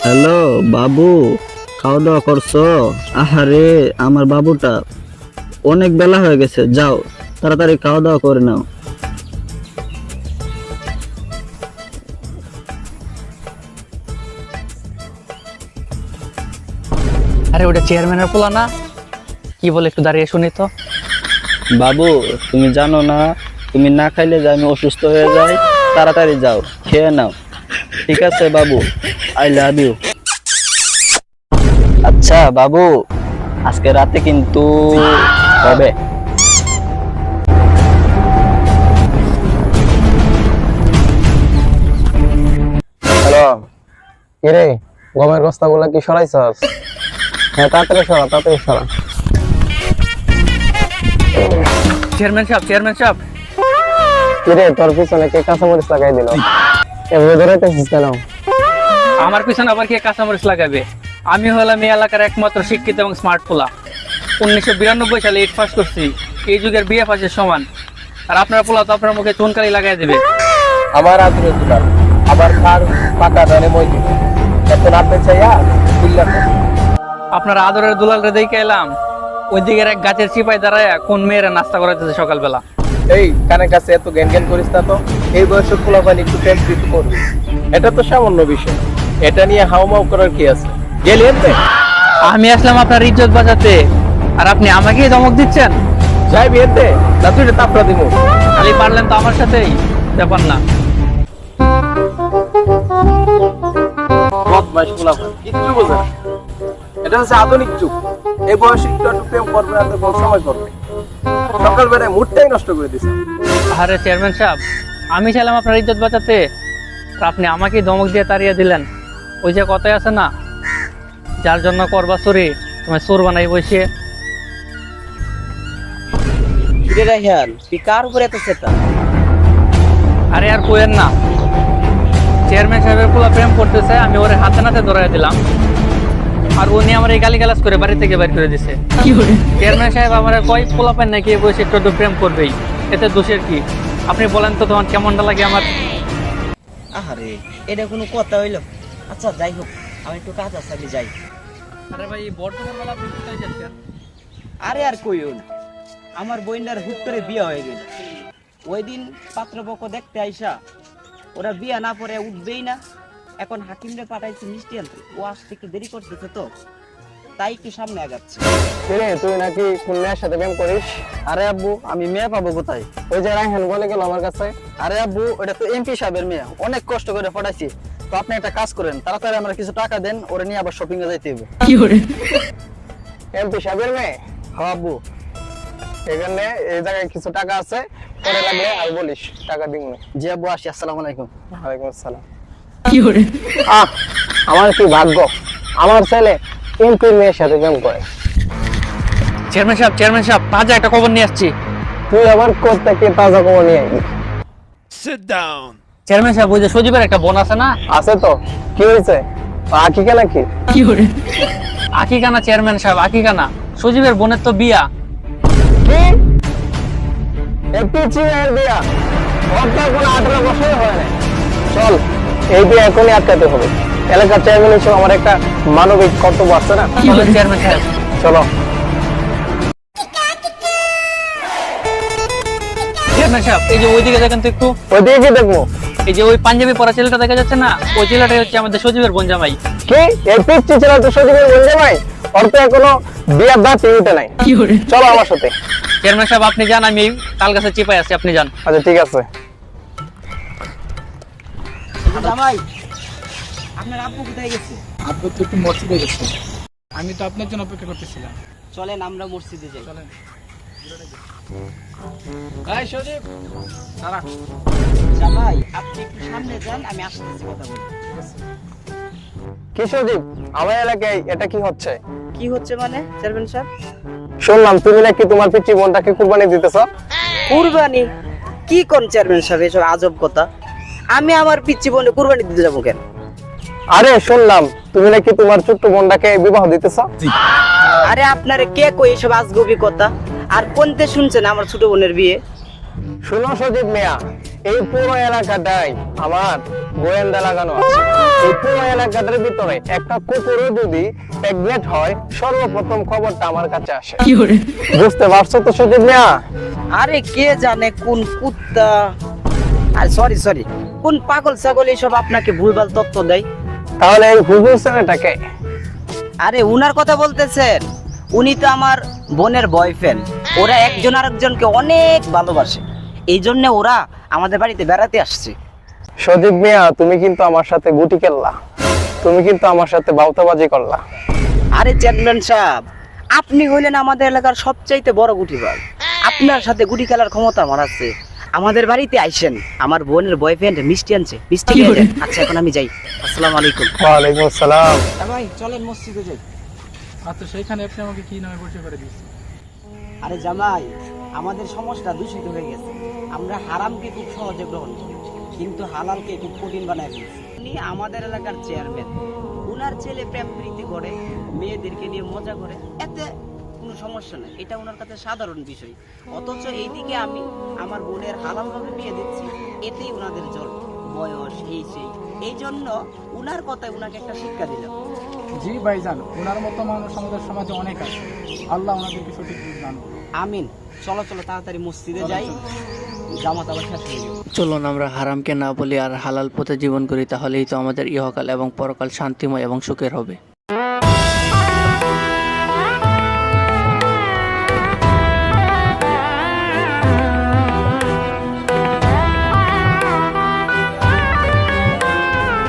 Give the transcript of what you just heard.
Hello বাবু, খাওয়া দাওয়া করছো? আহারে আমার বাবুটা, অনেক বেলা হয়ে গেছে, যাও তাড়াতাড়ি খাওয়া দাওয়া করে নাও। আরে ওটা চেয়ারম্যানের পোলা না? কি বলে একটু দাঁড়িয়ে শুনি তো। বাবু তুমি জানো না, তুমি না খাইলে যে আমি অসুস্থ হয়ে যাই, তাড়াতাড়ি যাও খেয়ে নাও। ঠিক আছে বাবু, আই লাভ ইউ। আচ্ছা বাবু, আজকে রাতে কিন্তু হবে। হ্যালো, কিরে গমের বস্তাগুলা কি সরাইছস? হ্যাঁ, তাড়াতাড়ি সরা। চেয়ারম্যান সাহেব কিরে তোর পিছনে কে কাঁচামরিচ লাগাই দিল? এভাবে ধরাইতেছিস কেন? আমার পিছনে আবার কে কাঁচামরিচ লাগাবে? আমি হলাম এই এলাকার একমাত্র শিক্ষিত এবং স্মার্ট পোলা। 1992 সালে 8 পাস করছি, এই যুগের বিএ পাসের সমান। আর আপনার পোলা তো আপনার মুখে চুনকালি লাগাই দেবে। আমার আদরের দুলাল আবার কার পাকা ধানে মই দিব, এখন আপনি চাইয়া বিল্লা কর। আপনার আদরের দুলালরে দেখে এলাম ওই দিকের এক গাছের চিপাই দাঁড়ায় কোন মেয়েরা নাস্তা করাইতেছে সকালবেলা। এই কানের কাছে এত জ্ঞান করিস না তো। এই বয়সের পোলাপানি একটু প্রেম প্রীতি করবি, এটা তো সামান্য বিষয়। এটা নিয়ে হাউমাউ করার কি আছে? গেলি এতে আমি আসলাম আপনার ইজ্জত বাঁচাতে, আর আপনি আমাকেই ধমক দিচ্ছেন। যাই বিয়েতে না, তুই তাপড়া দিব। খালি পারলেন তো আমার সাথেই, ব্যাপার না। বদমাইশ পোলাপান, কিচ্ছু বোঝে না। এটা হচ্ছে আধুনিক যুগ। এই বয়সে একটু একটু প্রেম করবে না তো কোন সময় করবে? সকালবেলায় মুডটাই নষ্ট করে দিছে। আরে চেয়ারম্যান সাহেব, আমি চাইলাম আপনার ইজ্জত বাঁচাতে, আর আপনি আমাকেই ধমক দিয়ে তাড়িয়ে দিলেন। ওই যে কথাই আছে না, যার জন্য করবা চুরি তোমায় চোর বানাই বসিয়ে। আরে আর কোয়েন না, চেয়ারম্যান সাহেবের পোলা প্রেম করতেছে, আমি ওরে হাতে নাতে ধরাই দিলাম, আর উনি আমার এই গালিগালাজ করে বাড়ি থেকে বের করে দিছে। চেয়ারম্যান সাহেব আমার কয় পোলা পান নাকি এই বয়সে একটু একটু প্রেম করবেই, এতে দোষের কি? আপনি বলেন তো তোমার কেমনটা লাগে আমার? আহারে, এটা কোনো কথা হইলো? আচ্ছা যাই হোক, আমি একটু কাজ আছে, আমি যাই। আরে ভাই, বর্তমান বেলা আপনি কোথায় যাচ্ছেন? আরে আর কইও না, আমার বোনটার হুট করে বিয়ে হয়ে গেল। ওই দিন পাত্রপক্ষ দেখতে আইসা ওরা বিয়ে না পরে উঠবেই না। এখন হাকিমরে পাঠাইছি মিষ্টি আনতে, ও আসতে একটু দেরি করতেছে, তো তাই একটু সামনে আগাচ্ছে। কিরে তুই নাকি কোন মেয়ের সাথে প্রেম করিস? আরে আব্বু, আমি মেয়ে পাবো কোথায়? ওই যে রায়হান বলে গেল আমার কাছে। আরে আব্বু, ওটা তো এমপি সাহেবের মেয়ে, অনেক কষ্ট করে পড়াইছি। তো আপনি একটা কাজ করেন, তাড়াতাড়ি আমরা কিছু টাকা দেন, ওরে নিয়ে আবার শপিং এ যাইতে হবে। এমপি সাহেবের মেয়ে? হ্যাঁ আব্বু। এখানে এই জায়গায় কিছু টাকা আছে, পরে লাগলে আর বলিস, টাকা দিব না। জি আব্বু, আসি। আসসালামু আলাইকুম। ওয়ালাইকুম আসসালাম। আহ, আমার কি ভাগ্য, আমার ছেলে এমপির মেয়ের সাথে প্রেম করে। চেয়ারম্যান সাহেব, তাজা একটা খবর নিয়ে আসছি। তুই আবার কোত্থেকে তাজা খবর নিয়ে আইবি? চেয়ারম্যান সাহেব, ওই যে সজীবের একটা বোন আছে না? আছে তো, কি হয়েছে? আকিকা নাকি? আকিকা না চেয়ারম্যান সাহেব, আকিকা না, সজীবের বোনের তো বিয়া। কি? পিচি মেয়ের বিয়া? ওর তো কোনো 18 বছর হয় না। চল, এই বিয়ে এখনই আটকাতে হবে। এলাকার চেয়ারম্যান হিসেবে আমার একটা মানবিক কর্তব্য আছে না? চলেন চেয়ারম্যান সাহেব। চলো। চেয়ারম্যান সাহেব, এই যে ওইদিকে দেখেন তো একটু, ওইদিকে কি দেখবো? এই যে ওই পাঞ্জাবি পরা ছেলেটা দেখা যাচ্ছে না, ওই ছেলেটাই হচ্ছে আমাদের সজীবের বোন জামাই। কি? এই পিচি ছেলে তো সজীবের বোন জামাই? ওর তো এখনো বিয়ার দাঁত উঠে নাই। চলো আমার সাথে। চেয়ারম্যান সাহেব, আপনি যান, আমি তাল গাছে চিপাই আছি, আপনি যান। আচ্ছা ঠিক আছে। জামাই, আপনার আব্বু কোথায় গেছে? আব্বু তো একটু মসজিদে গেছে, আমি তো আপনার জন্য অপেক্ষা করতেছিলাম। চলেন আমরা মসজিদে যাই। চলেন। এই সজীব, দাঁড়া। জামাই, আপনি একটু সামনে যান, আমি আসতেছি, কথা বলি। কি সজীব, আমার এলাকায় এটা কি হচ্ছে? কি হচ্ছে মানে চেয়ারম্যান সাহেব? শুনলাম তুমি নাকি তোমার পিচি বোনটাকে কুরবানি দিতেছ। কুরবানি? কি কোন চেয়ারম্যান সাহেব এসব আজব কথা? আমি আমার পিচ্চি বোনে কুরবানি দিতে যাবো কেন? আরে শুনলাম তুমি নাকি তোমার ছোট্ট বোনটাকে বিবাহ দিতেছ। আরে আপনারে কে কই এসব আজগবি কথা? আর কোনতে শুনছেন আমার ছোট বোনের বিয়ে? শুনো সজীব মিয়া, এই পুরো এলাকাটাই আমার গোয়েন্দা লাগানো আছে। এই পুরো এলাকাটার ভিতরে একটা কুকুরও যদি প্রেগনেন্ট হয়, সর্বপ্রথম খবরটা আমার কাছে আসে। বুঝতে পারছো তো সজীব মিয়া? আরে কে জানে কোন কুত্তা, আর সরি কোন পাগল ছাগল এইসব আপনাকে ভুলভাল তথ্য দেয়। তাহলে এই হুজুর ছেলেটাকে? আরে উনার কথা বলতেছেন? উনি তো আমার বোনের বয়ফ্রেন্ড। ওরা একজন আরেকজনকে অনেক ভালোবাসে, এই জন্য ওরা আমাদের বাড়িতে বেড়াতে আসছে। সজীব মিয়া, তুমি কিন্তু আমার সাথে গুটি খেললা, তুমি কিন্তু আমার সাথে বাউতাবাজি করলা। আরে চেয়ারম্যান সাহেব, আপনি হইলেন আমাদের এলাকার সবচাইতে বড় গুটিবাজ। আপনার সাথে গুটি খেলার ক্ষমতা আমার আছে। আমাদের বাড়িতে আইসেন, আমার বোনের বয়ফ্রেন্ড মিষ্টি আনছে, মিষ্টি খেয়ে যান। আচ্ছা এখন আমি যাই, আসসালামু আলাইকুম। ওয়ালাইকুম আসসালাম। ভাই চলেন মসজিদে যাই। আচ্ছা সেইখানে আপনি আমাকে কি নামে পরিচয় করে দিচ্ছেন? আরে জামাই, আমাদের সমাজটা দূষিত হয়ে গেছে। আমরা হারামকে খুব সহজে গ্রহণ করি, কিন্তু হালালকে খুব কঠিন বানায় ফেলছি। উনি আমাদের এলাকার চেয়ারম্যান, উনার ছেলে প্রেম প্রীতি করে, মেয়েদেরকে নিয়ে মজা করে, এতে কোনো সমস্যা নেই, এটা ওনার কাছে সাধারণ বিষয়। অথচ এইদিকে আমি আমার বোনের হালালভাবে বিয়ে দিচ্ছি, এতেই ওনাদের জল বয়স এই সেই। এই জন্য উনার কথায় উনাকে একটা শিক্ষা দিলাম। জি ভাইজান, ওনার মতো মানুষ আমাদের সমাজে অনেক আছে। আল্লাহ ওনাদেরকে সঠিক বুঝ দান করুন। আমিন। চলো চলো তাড়াতাড়ি মসজিদে যাই, জামাত আবার শেষ হয়ে যাবে। চলুন আমরা হারামকে না বলি আর হালাল পথে জীবন করি, তাহলেই তো আমাদের ইহকাল এবং পরকাল শান্তিময় এবং সুখের হবে।